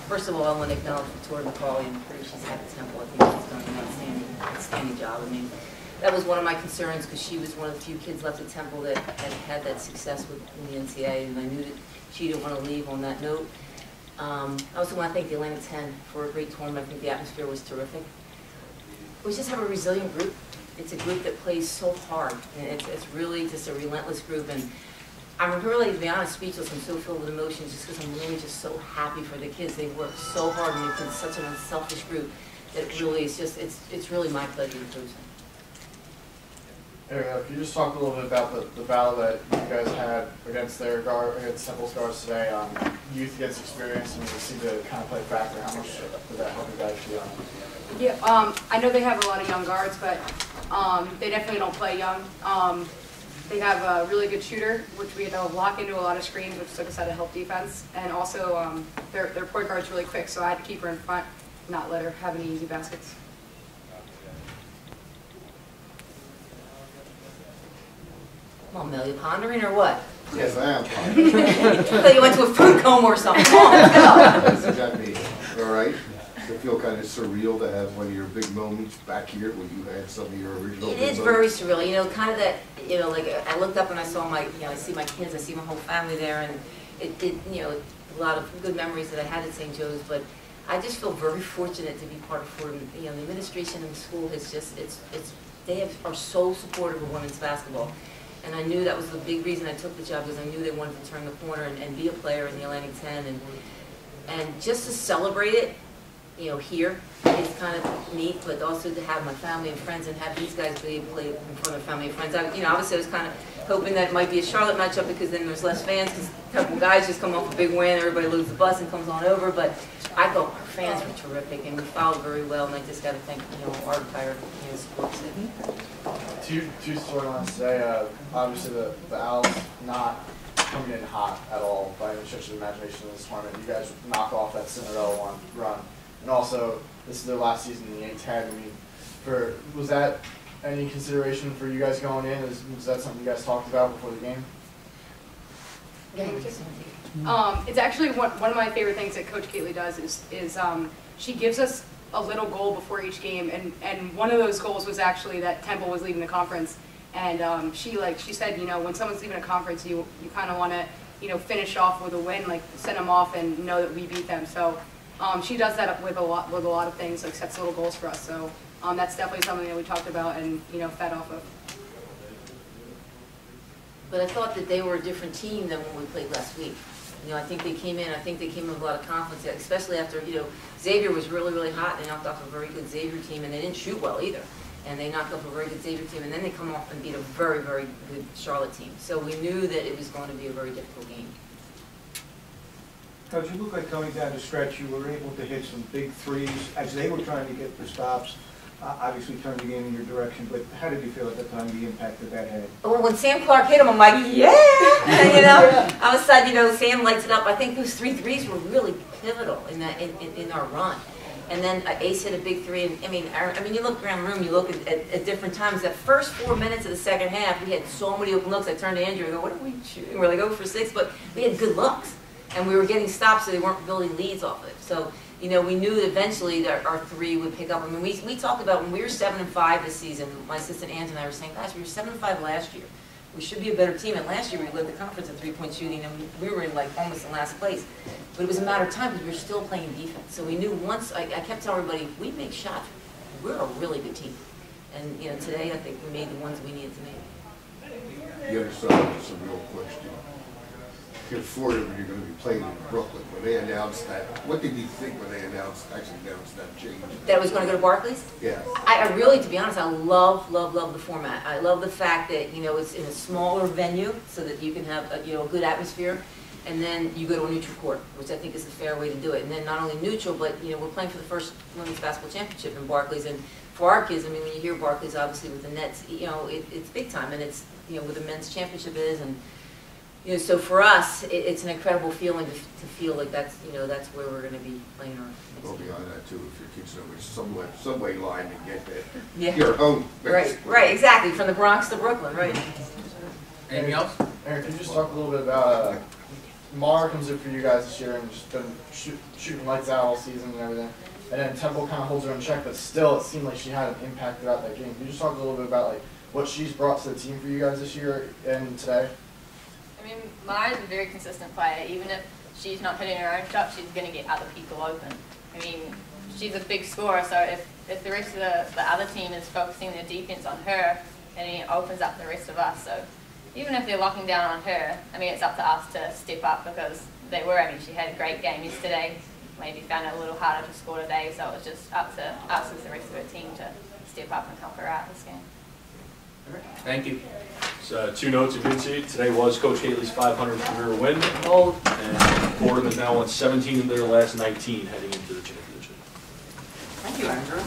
First of all, I want to acknowledge Victoria McCauley and the career she's had at Temple. I think she's done an outstanding job. I mean, that was one of my concerns because she was one of the few kids left at Temple that had that success in the NCAA, and I knew that she didn't want to leave on that note. I also want to thank the Atlantic 10 for a great tournament. I think the atmosphere was terrific. We just have a resilient group. It's a group that plays so hard, and it's really just a relentless group. And I'm really, to be honest, speechless. I'm so filled with emotions just because I'm really just so happy for the kids. They work so hard, and they've been such an unselfish group that it really is just, it's really my pleasure to coach them. Eric, if you just talk a little bit about the battle that you guys had against Temple's guards today, youth against experience, and you seem to kind of play a factor. How much did that help you guys feel? Yeah, I know they have a lot of young guards, but they definitely don't play young. They have a really good shooter, which we had to lock into a lot of screens, which took us out of help defense. And also, their point guard's really quick, so I had to keep her in front, not let her have any easy baskets. Come on, Mel, you pondering or what? Yes, I am pondering. I thought you went to a food coma or something. Come on, let's go. That's exactly me. All right. Does it feel kind of surreal to have one of your big moments back here when you had some of your original It is very surreal, you know, kind of that, you know, like I looked up and I saw my, you know, I see my kids, I see my whole family there, and it you know, a lot of good memories that I had at St. Joe's, but I just feel very fortunate to be part of Fordham. You know, the administration and the school has just, are so supportive of women's basketball. And I knew that was the big reason I took the job, because I knew they wanted to turn the corner and be a player in the Atlantic 10. And just to celebrate it, you know, here is kind of neat, but also to have my family and friends and have these guys be able to play in front of family and friends. You know, obviously I was kind of hoping that it might be a Charlotte matchup because then there's less fans, because a couple guys just come off a big win, everybody loads the bus and comes on over. But I thought our fans were terrific, and we followed very well, and I just got to thank, you know, our entire support team. Two storylines today. Obviously, the Owls not coming in hot at all by any stretch of the imagination in this tournament. You guys knock off that Cinderella run. And also, this is their last season in the A-10. I mean, was that any consideration for you guys going in? Was that something you guys talked about before the game? Yeah, it's actually one of my favorite things that Coach Gately does is she gives us a little goal before each game, and one of those goals was actually that Temple was leaving the conference, and she said, you know, when someone's leaving a conference, you kind of want to, you know, finish off with a win, like send them off and know that we beat them. So she does that with a lot of things, like sets little goals for us. So that's definitely something that we talked about and, you know, fed off of. But I thought that they were a different team than when we played last week. You know, I think they came in with a lot of confidence, especially after, you know, Xavier was really, really hot. They knocked off a very good Xavier team, and they didn't shoot well either. And they knocked off a very good Xavier team, and then they come off and beat a very, very good Charlotte team. So we knew that it was going to be a very difficult game. Coach, you look like coming down the stretch, you were able to hit some big threes as they were trying to get the stops. Obviously turned the game in your direction, but how did you feel at the time, the impact that that had? Well, when Sam Clark hit him, I'm like, yeah! You know, all of a sudden, you know, Sam lights it up. I think those 3 threes were really pivotal in our run. And then Ace hit a big three. And I mean, you look around the room, you look at different times. That first 4 minutes of the second half, we had so many open looks. I turned to Andrew and go, what are we shooting? We're like 0 for 6, but we had good looks. And we were getting stops, so they weren't building leads off of it. So, you know, we knew that eventually that our 3 would pick up. I mean, we talked about when we were 7-5 this season, my assistant Ange and I were saying, guys, we were 7-5 last year. We should be a better team. And last year we led the conference in 3-point shooting, and we were in like almost in last place. But it was a matter of time because we were still playing defense. So we knew once, I kept telling everybody, if we make shots, we're a really good team. And, you know, today I think we made the ones we needed to make. The other side is a real question. You're Fordham and you're going to be playing in Brooklyn. When they announced that, what did you think when they announced that change? That it was going to go to Barclays? Yeah. I really, to be honest, I love the format. I love the fact that, you know, it's in a smaller venue so that you can have a, you know, a good atmosphere. And then you go to a neutral court, which I think is a fair way to do it. And then not only neutral, but, you know, we're playing for the first women's basketball championship in Barclays. And for our kids, I mean, when you hear Barclays, obviously with the Nets, you know, it's big time. And it's, you know, where the men's championship is. And, you know, so for us, it's an incredible feeling to feel like that's, you know, that's where we're going to be playing our. Well, beyond that too, if your kids know which subway line to get there, yeah. You're home. Right, exactly, from the Bronx to Brooklyn, right. Anything else? Aaron, can you just talk a little bit about Mara comes in for you guys this year and just been shooting lights out all season and everything. And then Temple kind of holds her in check, but still it seemed like she had an impact throughout that game. Can you just talk a little bit about like what she's brought to the team for you guys this year and today? I mean, Mara's a very consistent player. Even if she's not hitting her own shot, she's going to get other people open. I mean, she's a big scorer, so if the rest of the other team is focusing their defense on her, then it opens up the rest of us. So even if they're locking down on her, I mean, it's up to us to step up because they were. I mean, she had a great game yesterday. Maybe found it a little harder to score today, so it was just up to us as the rest of the team to step up and help her out this game. Thank you. So, 2 notes you didn't see. Today was Coach Haley's 500th career win, and Fordham has now won 17 of their last 19 heading into the championship. Thank you, Andrew.